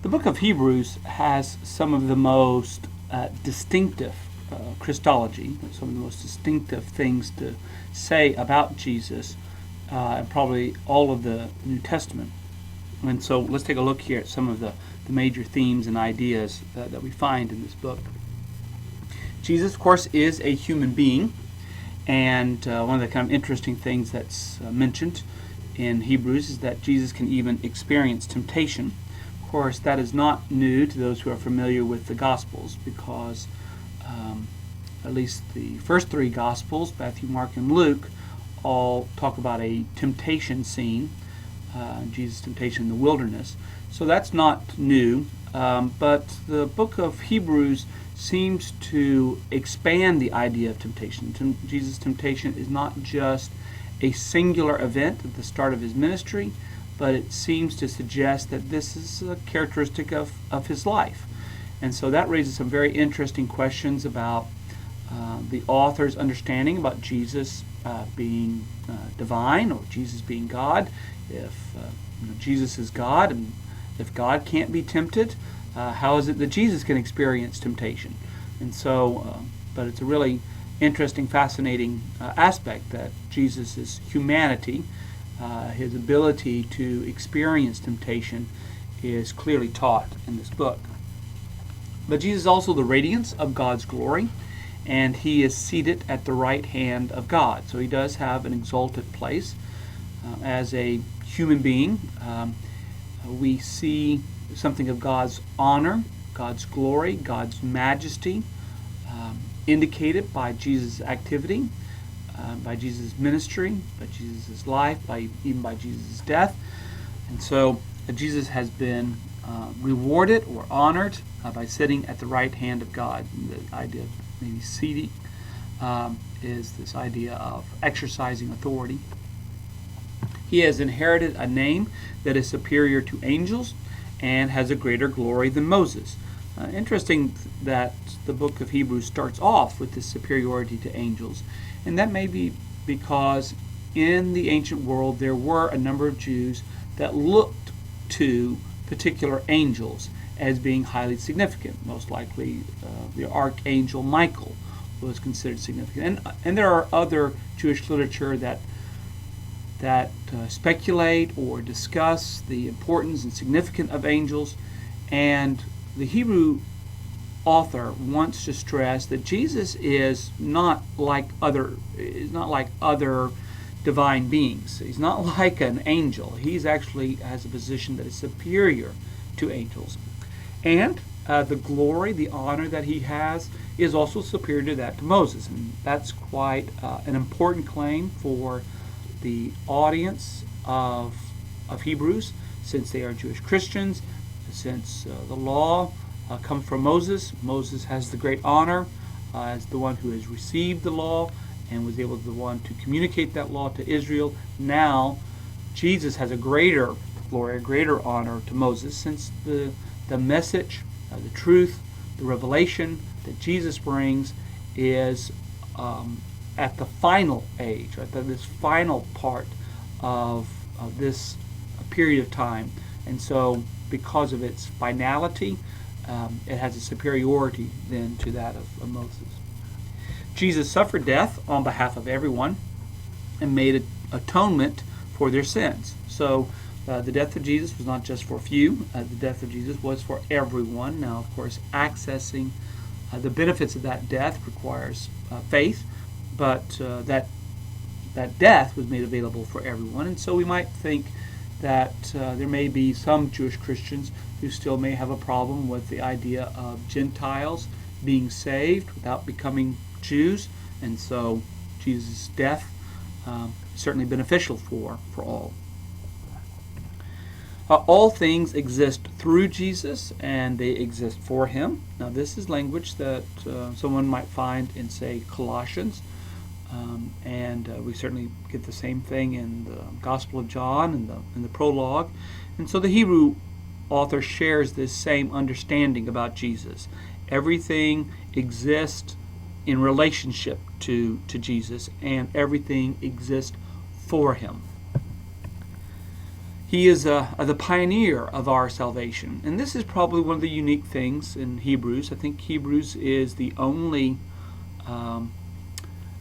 The book of Hebrews has some of the most distinctive Christology, some of the most distinctive things to say about Jesus, and probably all of the New Testament. And so let's take a look here at some of the major themes and ideas that we find in this book. Jesus, of course, is a human being, and one of the kind of interesting things that's mentioned in Hebrews is that Jesus can even experience temptation. Of course, that is not new to those who are familiar with the Gospels, because at least the first three Gospels, Matthew, Mark, and Luke, all talk about a temptation scene, Jesus' temptation in the wilderness. So that's not new, but the book of Hebrews seems to expand the idea of temptation. Jesus' temptation is not just a singular event at the start of his ministry, but it seems to suggest that this is a characteristic of his life. And so that raises some very interesting questions about the author's understanding about Jesus being divine, or Jesus being God. If Jesus is God, and if God can't be tempted, how is it that Jesus can experience temptation? And so, but it's a really interesting, fascinating aspect that Jesus' humanity, his ability to experience temptation, is clearly taught in this book. But Jesus is also the radiance of God's glory, and he is seated at the right hand of God. So he does have an exalted place. As a human being, we see something of God's honor, God's glory, God's majesty, indicated by Jesus' activity, by Jesus' ministry, by Jesus' life, even by Jesus' death. And so Jesus has been rewarded or honored by sitting at the right hand of God. And the idea of maybe seating is this idea of exercising authority. He has inherited a name that is superior to angels and has a greater glory than Moses. Interesting that the book of Hebrews starts off with this superiority to angels, and that may be because in the ancient world there were a number of Jews that looked to particular angels as being highly significant. Most likely the archangel Michael was considered significant. And there are other Jewish literature that speculate or discuss the importance and significance of angels, and the Hebrew author wants to stress that Jesus is not like other divine beings. He's not like an angel. He's actually has a position that is superior to angels, and the glory, the honor that he has is also superior to that to Moses, and that's quite an important claim for the audience of Hebrews, since they are Jewish Christians, since the law comes from Moses. Moses has the great honor as the one who has received the law and was able to the one to communicate that law to Israel. Now Jesus has a greater glory, a greater honor to Moses, since the message, the truth, the revelation that Jesus brings is at the final age, at this final part of this period of time. And so because of its finality, it has a superiority then to that of Moses. Jesus suffered death on behalf of everyone and made atonement for their sins. So the death of Jesus was not just for a few. The death of Jesus was for everyone. Now, of course, accessing the benefits of that death requires faith, but that death was made available for everyone. And so we might think that there may be some Jewish Christians who still may have a problem with the idea of Gentiles being saved without becoming Jews, and so Jesus' death is certainly beneficial for all. All things exist through Jesus, and they exist for him. Now this is language that someone might find in, say, Colossians, and we certainly get the same thing in the Gospel of John and in the prologue. And so the Hebrew author shares this same understanding about Jesus. Everything exists in relationship to Jesus, and everything exists for him. He is the pioneer of our salvation. And this is probably one of the unique things in Hebrews. I think Hebrews is the only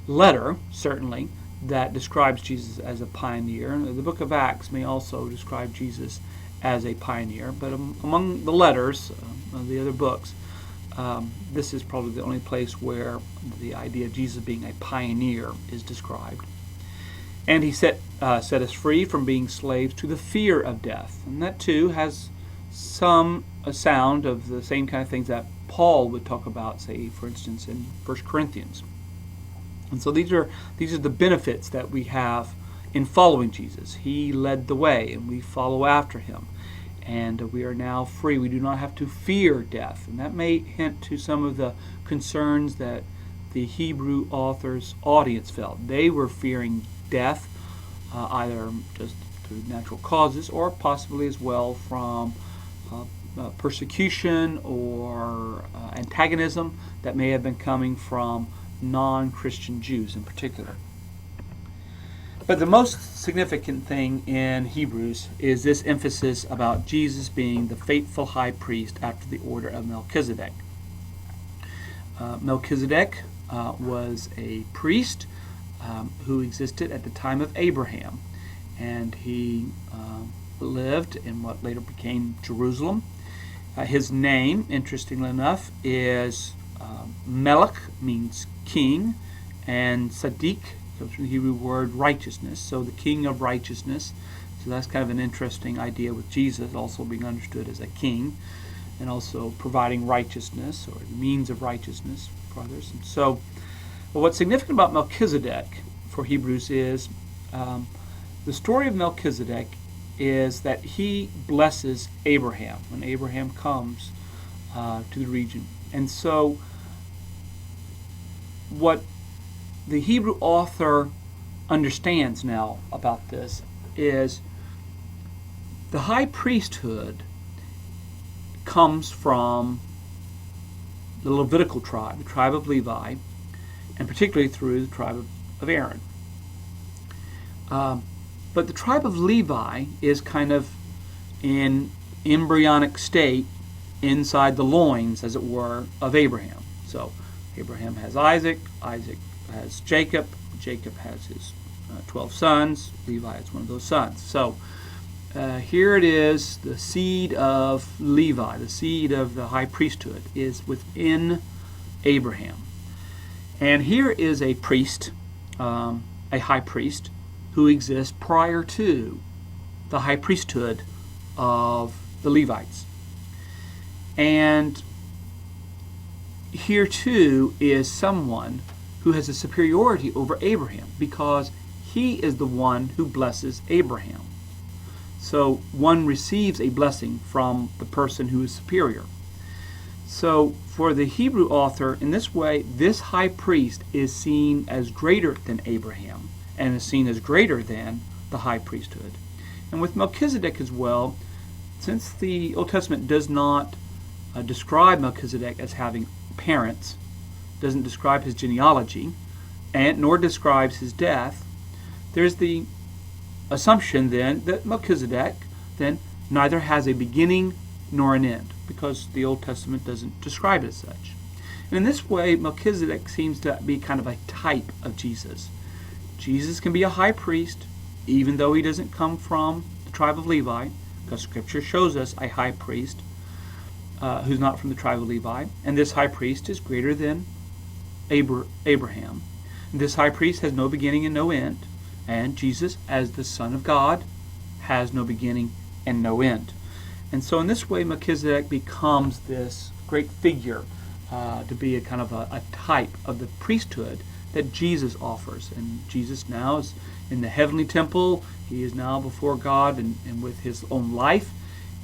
letter, certainly, that describes Jesus as a pioneer. The book of Acts may also describe Jesus as a pioneer, but among the letters of the other books, this is probably the only place where the idea of Jesus being a pioneer is described. And he set us free from being slaves to the fear of death. And that too has a sound of the same kind of things that Paul would talk about, say, for instance, in 1 Corinthians. And so these are the benefits that we have in following Jesus. He led the way, and we follow after him. And we are now free. We do not have to fear death. And that may hint to some of the concerns that the Hebrew author's audience felt. They were fearing death, either just through natural causes or possibly as well from persecution or antagonism that may have been coming from non-Christian Jews in particular. But the most significant thing in Hebrews is this emphasis about Jesus being the faithful high priest after the order of Melchizedek. Melchizedek was a priest who existed at the time of Abraham, and he lived in what later became Jerusalem. His name, interestingly enough, is Melech, means king, and Sadiq comes from the Hebrew word righteousness, so the king of righteousness. So that's kind of an interesting idea with Jesus also being understood as a king, and also providing righteousness or the means of righteousness for others. And so, well, what's significant about Melchizedek for Hebrews is the story of Melchizedek is that he blesses Abraham when Abraham comes to the region. And so what the Hebrew author understands now about this is the high priesthood comes from the Levitical tribe, the tribe of Levi, and particularly through the tribe of Aaron. But the tribe of Levi is kind of in embryonic state inside the loins, as it were, of Abraham. So Abraham has Isaac, Isaac has Jacob, Jacob has his 12 sons, Levi is one of those sons. So here it is, the seed of Levi, the seed of the high priesthood is within Abraham. And here is a priest, a high priest, who exists prior to the high priesthood of the Levites. And here too is someone who has a superiority over Abraham because he is the one who blesses Abraham. So one receives a blessing from the person who is superior. So for the Hebrew author, in this way, this high priest is seen as greater than Abraham and is seen as greater than the high priesthood. And with Melchizedek as well, since the Old Testament does not describe Melchizedek as having parents, doesn't describe his genealogy, and nor describes his death, there's the assumption then that Melchizedek then neither has a beginning nor an end, because the Old Testament doesn't describe it as such. And in this way, Melchizedek seems to be kind of a type of Jesus. Jesus can be a high priest, even though he doesn't come from the tribe of Levi, because Scripture shows us a high priest who's not from the tribe of Levi, and this high priest is greater than Abraham. And this high priest has no beginning and no end, and Jesus, as the Son of God, has no beginning and no end. And so in this way, Melchizedek becomes this great figure to be a kind of a type of the priesthood that Jesus offers. And Jesus now is in the heavenly temple. He is now before God, and with his own life,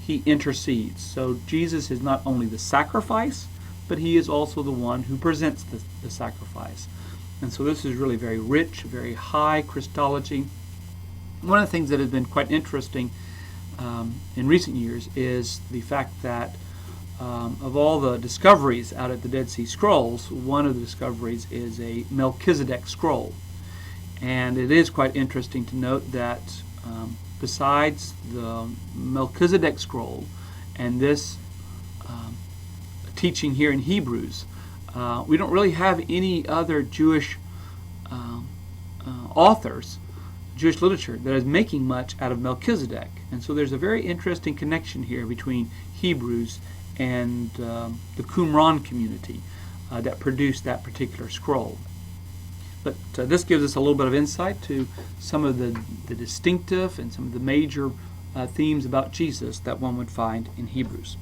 he intercedes. So Jesus is not only the sacrifice, but he is also the one who presents the sacrifice. And so this is really very rich, very high Christology. One of the things that has been quite interesting in recent years is the fact that of all the discoveries out of the Dead Sea Scrolls, one of the discoveries is a Melchizedek scroll. And it is quite interesting to note that besides the Melchizedek scroll and this teaching here in Hebrews, we don't really have any other Jewish authors, Jewish literature, that is making much out of Melchizedek. And so there's a very interesting connection here between Hebrews and the Qumran community that produced that particular scroll. But this gives us a little bit of insight to some of the distinctive and some of the major themes about Jesus that one would find in Hebrews.